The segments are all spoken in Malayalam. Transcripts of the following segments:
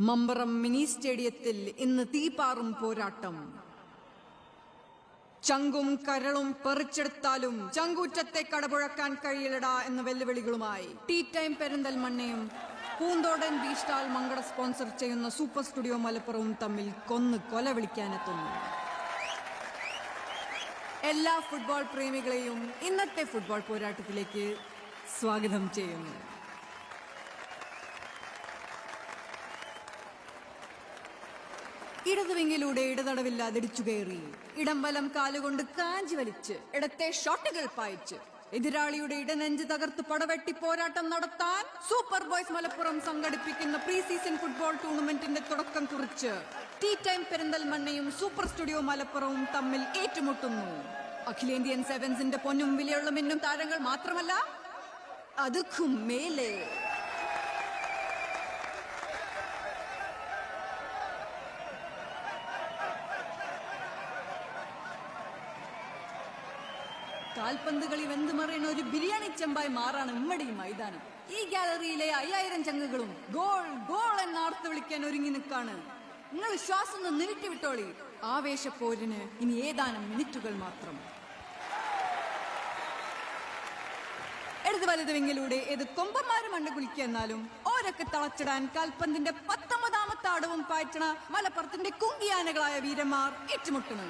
മമ്പറം മിനി സ്റ്റേഡിയത്തിൽ ഇന്ന് തീപാറും പോരാട്ടം. ചങ്കും കരളും പറിച്ചെടുത്താലും ചങ്കൂറ്റത്തെ കടപുഴക്കാൻ കഴിയില്ലടാ എന്ന വെല്ലുവിളികളുമായി ടീ ടൈം പെരിന്തൽമണ്ണയും Poonthodan B stall Mankada sponsor ചെയ്യുന്ന സൂപ്പർ സ്റ്റുഡിയോ മലപ്പുറവും തമ്മിൽ കൊല വിളിക്കാനെത്തുന്നു. എല്ലാ ഫുട്ബോൾ പ്രേമികളെയും ഇന്നത്തെ ഫുട്ബോൾ പോരാട്ടത്തിലേക്ക് സ്വാഗതം ചെയ്യുന്നു. ഇടതുവിങ്ങിലൂടെ ഇടതടവില്ലാതെ ഇടിച്ചു കയറി ഇടം വലം കാലുകൊണ്ട് കാഞ്ചി വലിച്ച് ഇടത്തെ ഷോട്ടുകൾ പായിച്ച് എതിരാളിയുടെ ഇടനെഞ്ച് തകർത്ത് പടവെട്ടി പോരാട്ടം നടത്താൻ സൂപ്പർ ബോയ്സ് മലപ്പുറം സംഘടിപ്പിക്കുന്ന പ്രീ സീസൺ ഫുട്ബോൾ ടൂർണമെന്റിന്റെ തുടക്കം കുറിച്ച് ടീ ടൈം പെരിന്തൽമണ്ണയും സൂപ്പർ സ്റ്റുഡിയോ മലപ്പുറവും തമ്മിൽ ഏറ്റുമുട്ടുന്നു. അഖിലേന്ത്യൻ സെവൻസിന്റെ പൊന്നും വിലയുള്ള മിന്നും താരങ്ങൾ മാത്രമല്ല, അതുക്കും മേലെ കാൽപന്ത് കളി വെന്തുമറിയുന്ന ഒരു ബിരിയാണി ചെമ്പായി മാറാണ് ഉമ്മടി മൈതാനം. ഈ ഗാലറിയിലെ 5000 ചങ്ങുകളും ഗോൾ ഗോൾ എന്നാർത്ത് വിളിക്കാൻ ഒരുങ്ങി നിൽക്കാണ്. നിങ്ങൾ ശ്വാസം നീട്ടി വിട്ടോളി. ആവേശപ്പോരിന് ഇനി ഏതാനും മിനിറ്റുകൾ മാത്രം. ഇടത് വലത് വിങ്ങിലൂടെ ഏത് കൊമ്പന്മാരും മണ്ണ് കുളിക്കുക എന്നാലും ഓരൊക്കെ തളച്ചിടാൻ കാൽപന്തിന്റെ 19ാമത്തെ ആടവും പായറ്റണ മലപ്പുറത്തിന്റെ കുങ്കിയാനകളായ വീരന്മാർ ഏറ്റുമുട്ടുന്നു.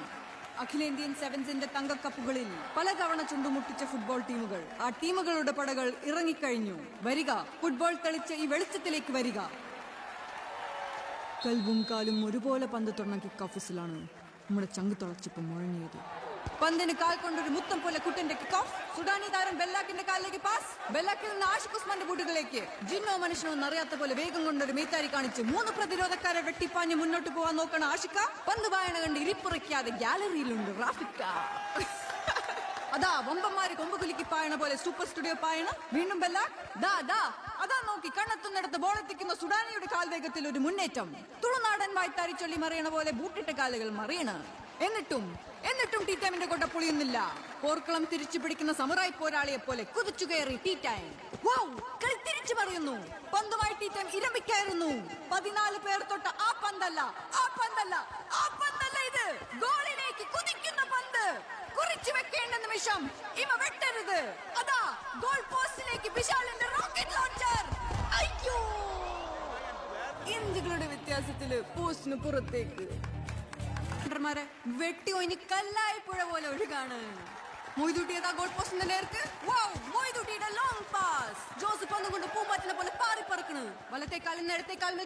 അഖിലേന്ത്യൻ സെവൻസിന്റെ തങ്കക്കപ്പുകളിൽ പലതവണ ചുണ്ടുമുട്ടിച്ച ഫുട്ബോൾ ടീമുകൾ, ആ ടീമുകളുടെ പടകൾ ഇറങ്ങിക്കഴിഞ്ഞു. വരിക, ഫുട്ബോൾ കളിച്ച ഈ വെളിച്ചത്തിലേക്ക് വരിക. കൽവും കാലും ഒരുപോലെ പന്ത് തൊടണം കിക്ക് ഓഫീസിലാണ് നമ്മുടെ ചങ്ക് തുളച്ചിപ്പം മുഴങ്ങിയത്. പന്തിന് കാൽ കൊണ്ടൊരു മുത്തം പോലെ കുട്ടന്റെ കിക്ക് ഓഫ്. സുഡാനി താരം ബെല്ലാക്കിന്റെ കാലിലേക്ക് പാസ്. ബെല്ലാക്കിൽ നിന്ന് ആഷിഖ് ഉസ്മാന്റെ ബൂട്ടുകളിലേക്ക്. ജിന്നോ മനുഷ്യനോ എന്നറിയാത്ത പോലെ വേഗം കൊണ്ടൊരു മേത്താരി കാണിച്ച് 3 പ്രതിരോധക്കാരെ വെട്ടിപ്പാഞ്ഞ് മുന്നോട്ട് പോകാൻ നോക്കണ ആഷിക്ക പന്ത് വായന കണ്ട് ഇരിപ്പുറയ്ക്കാതെ ഗാലറിയിലുണ്ട് റാഫിക്ക. അതാ വമ്പന്മാര് കൊമ്പ് കുലുക്കി പായണ പോലെ സൂപ്പർ സ്റ്റുഡിയോ പായണ. വീണ്ടും ബെല്ലാക്ക് അതാ നോക്കി കണ്ണെത്തുന്നിടത്ത് ബോളെത്തിക്കുന്ന സുഡാനിയുടെ കാൽവേഗത്തിൽ ഒരു മുന്നേറ്റം. തുളുനാടൻ വായ്ത്താരി ചൊല്ലി മറിയണ പോലെ ബൂട്ടിട്ട കാലുകൾ മറിയണ. എന്നിട്ടും ടീ ടൈമിന്റെ കൊട്ട പൊളിയുന്നില്ല. പോർക്കളം തിരിച്ചു പിടിക്കുന്ന സമുറായി പോരാളിയെ പോലെ കുതിച്ചു കയറി ടീ ടൈം. കളി തിരിച്ചു മറിയുന്നു. പന്തുമായി ടീ ടൈം ഇരമ്പിക്കയറുന്നു. 14 പേർ തൊട്ട ആ പന്തല്ല ഇത്. ഗോളിലേക്ക് കുതിക്കുന്ന പന്ത്. കുറിച്ചു വെക്കേണ്ട നിമിഷം ഇവ വെട്ടരുത്. അതാ ഗോൾ പോസ്റ്റിലേക്ക് വിശാലിന്റെ റോക്കറ്റ് ലോഞ്ചർ. അയ്യോ, ഇഞ്ചുകളുടെ വ്യത്യാസത്തില് പോസ്റ്റിന് പുറത്തേക്ക് വെട്ടി ഒയിനി കല്ലായി പുഴ പോലെ ഒഴുകാണ്. മൊയ്തുട്ടിയതാ ഗോൾ പോസ്റ്റിന്റെ നേർക്ക്. മൊയ്തുട്ടിയുടെ ലോങ് പാസ്. ജോസഫ് പന്തുകൊണ്ട് പൂമ്പാറ്റിനെ പോലെ പാറി പറക്കണ്. വലത്തെ കാലിന് ഇടത്തെ കാലിന്